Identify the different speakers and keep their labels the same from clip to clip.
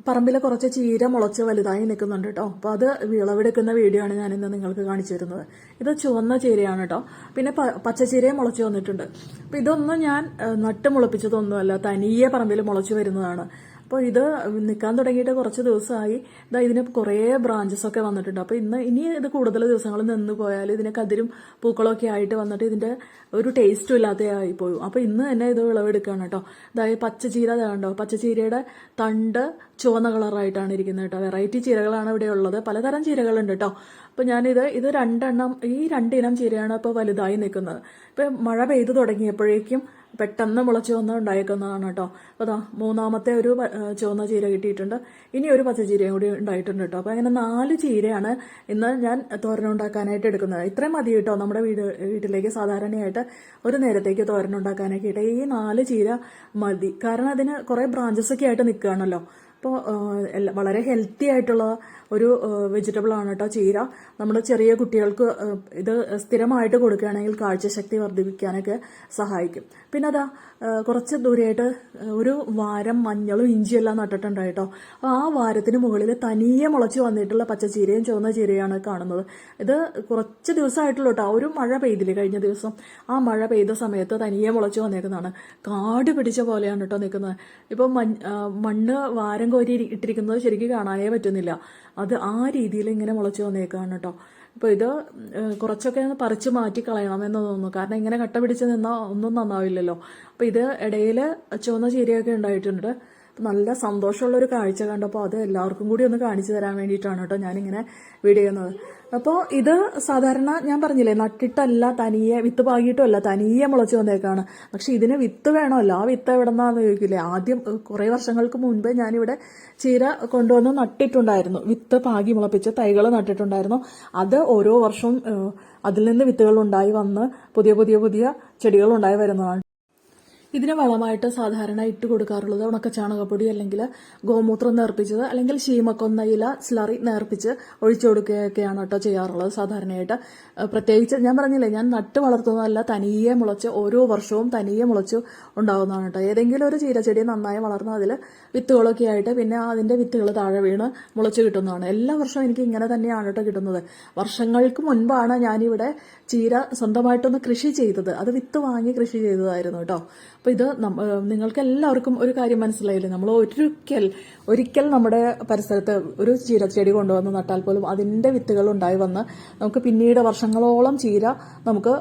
Speaker 1: പറമ്പിൽ കുറച്ച് ചീര മുളച്ച് വലുതായി നിൽക്കുന്നുണ്ട് കേട്ടോ. അപ്പോൾ അത് വിളവെടുക്കുന്ന വീഡിയോ ആണ് ഞാനിന്ന് നിങ്ങൾക്ക് കാണിച്ചു തരുന്നത്. ഇത് ചുവന്ന ചീരയാണ് കേട്ടോ. പിന്നെ പച്ചച്ചീരയും മുളച്ച് വന്നിട്ടുണ്ട്. അപ്പോൾ ഇതൊന്നും ഞാൻ നട്ട് മുളപ്പിച്ചതൊന്നുമല്ല, തനിയെ പറമ്പിൽ മുളച്ച് വരുന്നതാണ്. അപ്പോൾ ഇത് നിൽക്കാൻ തുടങ്ങിയിട്ട് കുറച്ച് ദിവസമായി. ഇതിന് കുറേ ബ്രാഞ്ചസ് ഒക്കെ വന്നിട്ടുണ്ട്. അപ്പോൾ ഇനി ഇത് കൂടുതൽ ദിവസങ്ങൾ നിന്ന് പോയാൽ ഇതിന് കതിരും പൂക്കളൊക്കെ ആയിട്ട് വന്നിട്ട് ഇതിന്റെ ഒരു ടേസ്റ്റും ഇല്ലാത്തതായി പോകും. അപ്പോൾ ഇന്ന് തന്നെ ഇത് വിളവെടുക്കുകയാണ് കേട്ടോ. അതായത് പച്ചച്ചീര കണ്ടോ, പച്ചച്ചീരയുടെ തണ്ട് ചുവന്ന കളറായിട്ടാണ് ഇരിക്കുന്നത് കേട്ടോ. വെറൈറ്റി ചീരകളാണ് ഇവിടെ ഉള്ളത്, പലതരം ചീരകളുണ്ട് കേട്ടോ. അപ്പോൾ ഞാനിത് രണ്ടെണ്ണം, ഈ രണ്ടിനം ചീരയാണ് ഇപ്പോൾ വലുതായി നിൽക്കുന്നത്. ഇപ്പം മഴ പെയ്തു തുടങ്ങിയപ്പോഴേക്കും പെട്ടെന്ന് മുളച്ച് വന്ന് ഉണ്ടായിരിക്കുന്നതാണ് കേട്ടോ. അപ്പോൾ അതാ മൂന്നാമത്തെ ഒരു ചുവന്ന ചീര കിട്ടിയിട്ടുണ്ട്. ഇനി ഒരു പച്ചച്ചീരയും കൂടി ഉണ്ടായിട്ടുണ്ട് കേട്ടോ. അപ്പോൾ അങ്ങനെ 4 ചീരയാണ് ഇന്ന് ഞാൻ തോരനുണ്ടാക്കാനായിട്ട് എടുക്കുന്നത്. ഇത്രയും മതി കേട്ടോ. നമ്മുടെ വീട്ടിലേക്ക് സാധാരണയായിട്ട് ഒരു നേരത്തേക്ക് തോരനുണ്ടാക്കാനൊക്കെ ഈ 4 ചീര മതി. കാരണം അതിന് കുറേ ബ്രാഞ്ചസ് ഒക്കെ ആയിട്ട് നിൽക്കുകയാണല്ലോ. അപ്പോൾ വളരെ ഹെൽത്തി ആയിട്ടുള്ള ഒരു വെജിറ്റബിൾ ആണ് കേട്ടോ ചീര. നമ്മൾ ചെറിയ കുട്ടികൾക്ക് ഇത് സ്ഥിരമായിട്ട് കൊടുക്കുകയാണെങ്കിൽ കാഴ്ചശക്തി വർദ്ധിപ്പിക്കാനൊക്കെ സഹായിക്കും. പിന്നെ അതാ കുറച്ച് ദൂരെയായിട്ട് ഒരു വാരം മഞ്ഞളും ഇഞ്ചിയെല്ലാം നട്ടിട്ടുണ്ടായി കേട്ടോ. ആ വാരത്തിന് മുകളിൽ തനിയെ മുളച്ച് വന്നിട്ടുള്ള പച്ചച്ചീരയും ചുവന്ന ചീരയാണ് കാണുന്നത്. ഇത് കുറച്ച് ദിവസമായിട്ടുള്ളൂ കേട്ടോ. ഒരു മഴ പെയ്തില്ലേ കഴിഞ്ഞ ദിവസം, ആ മഴ പെയ്ത സമയത്ത് തനിയെ മുളച്ച് വന്നേക്കുന്നതാണ്. കാട് പിടിച്ച പോലെയാണ് കേട്ടോ നിൽക്കുന്നത്. ഇപ്പം മണ്ണ് വാരം കോരി ഇട്ടിരിക്കുന്നത് ശരിക്കും കാണാനേ പറ്റുന്നില്ല. അത് ആ രീതിയിൽ ഇങ്ങനെ മുളച്ച് വന്നേക്കാണ് കേട്ടോ. അപ്പോൾ ഇത് കുറച്ചൊക്കെ ഒന്ന് പറിച്ച് മാറ്റി കളയണമെന്ന് തോന്നുന്നു. കാരണം ഇങ്ങനെ കട്ട പിടിച്ച് നിന്നാൽ ഒന്നും നന്നാവില്ലല്ലോ. അപ്പോൾ ഇത് ഇടയിൽ ചുവന്ന ചീരയൊക്കെ ഉണ്ടായിട്ടുണ്ട്. നല്ല സന്തോഷമുള്ളൊരു കാഴ്ച കണ്ടപ്പോൾ അത് എല്ലാവർക്കും കൂടി ഒന്ന് കാണിച്ചു തരാൻ വേണ്ടിയിട്ടാണ് കേട്ടോ ഞാനിങ്ങനെ വീഡിയോ ചെയ്യുന്നത്. അപ്പോൾ ഇത് സാധാരണ ഞാൻ പറഞ്ഞില്ലേ, നട്ടിട്ടല്ല, തനിയെ വിത്ത് പാകിയിട്ടുമല്ല, തനിയെ മുളച്ച് വന്നേക്കാണ്. പക്ഷെ ഇതിന് വിത്ത് വേണമല്ലോ. ആ വിത്ത് എവിടെ നിന്നാന്ന് ചോദിക്കില്ലേ. ആദ്യം കുറേ വർഷങ്ങൾക്ക് മുൻപേ ഞാനിവിടെ ചീര കൊണ്ടുവന്ന് നട്ടിട്ടുണ്ടായിരുന്നു. വിത്ത് പാകി മുളപ്പിച്ച് തൈകൾ നട്ടിട്ടുണ്ടായിരുന്നു. അത് ഓരോ വർഷവും അതിൽ നിന്ന് വിത്തുകൾ ഉണ്ടായി വന്ന് പുതിയ പുതിയ പുതിയ ചെടികൾ ഉണ്ടായി വരുന്നതാണ്. ഇതിന് വളമായിട്ട് സാധാരണ ഇട്ട് കൊടുക്കാറുള്ളത് ഉണക്ക ചാണകപ്പൊടി, അല്ലെങ്കിൽ ഗോമൂത്രം നേർപ്പിച്ചത്, അല്ലെങ്കിൽ ശീമക്കൊന്ന ഇല സ്ലറി നേർപ്പിച്ച് ഒഴിച്ചു കൊടുക്കുകയൊക്കെയാണ് കേട്ടോ ചെയ്യാറുള്ളത് സാധാരണയായിട്ട്. പ്രത്യേകിച്ച് ഞാൻ പറഞ്ഞില്ലേ, ഞാൻ നട്ട് വളർത്തുന്നതല്ല, തനിയെ മുളച്ച് ഓരോ വർഷവും തനിയെ മുളച്ച് ഉണ്ടാകുന്നതാണ് കേട്ടോ. ഏതെങ്കിലും ഒരു ചീരച്ചെടി നന്നായി വളർന്ന് അതിൽ വിത്തുകളൊക്കെ ആയിട്ട് പിന്നെ അതിന്റെ വിത്തുകൾ താഴെ വീണ് മുളച്ച് കിട്ടുന്നതാണ്. എല്ലാ വർഷവും എനിക്ക് ഇങ്ങനെ തന്നെയാണ് കേട്ടോ കിട്ടുന്നത്. വർഷങ്ങൾക്ക് മുൻപാണ് ഞാനിവിടെ ചീര സ്വന്തമായിട്ടൊന്ന് കൃഷി ചെയ്തത്. അത് വിത്ത് വാങ്ങി കൃഷി ചെയ്തതായിരുന്നു കേട്ടോ. അപ്പോൾ ഇത് നിങ്ങൾക്ക് എല്ലാവർക്കും ഒരു കാര്യം മനസ്സിലായില്ലേ, നമ്മൾ ഒരിക്കൽ നമ്മുടെ പരിസരത്ത് ഒരു ചീരച്ചെടി കൊണ്ടുവന്ന് നട്ടാൽ പോലും അതിന്റെ വിത്തുകൾ ഉണ്ടായി വന്ന് നമുക്ക് പിന്നീട് വർഷങ്ങളോളം ചീര നമുക്ക്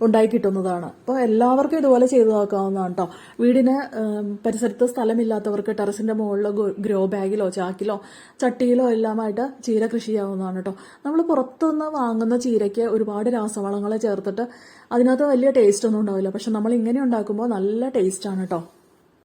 Speaker 1: ഉണ്ടായി കിട്ടുന്നതാണ്. അപ്പോൾ എല്ലാവർക്കും ഇതുപോലെ ചെയ്തു നോക്കാവുന്നതാണ് കേട്ടോ. വീടിന് പരിസരത്ത് സ്ഥലമില്ലാത്തവർക്ക് ടെറസിന്റെ മുകളിൽ ഗ്രോ ബാഗിലോ ചാക്കിലോ ചട്ടിയിലോ എല്ലാമായിട്ട് ചീര കൃഷി ചെയ്യാവുന്നതാണ് കേട്ടോ. നമ്മൾ പുറത്തുനിന്ന് വാങ്ങുന്ന ചീരയ്ക്ക് ഒരുപാട് രാസവളങ്ങൾ ചേർത്തിട്ട് അതിനകത്ത് വലിയ ടേസ്റ്റ് ഒന്നും ഉണ്ടാവില്ല. പക്ഷെ നമ്മൾ ഇങ്ങനെ ഉണ്ടാക്കുമ്പോൾ നല്ല ടേസ്റ്റാണ് കേട്ടോ.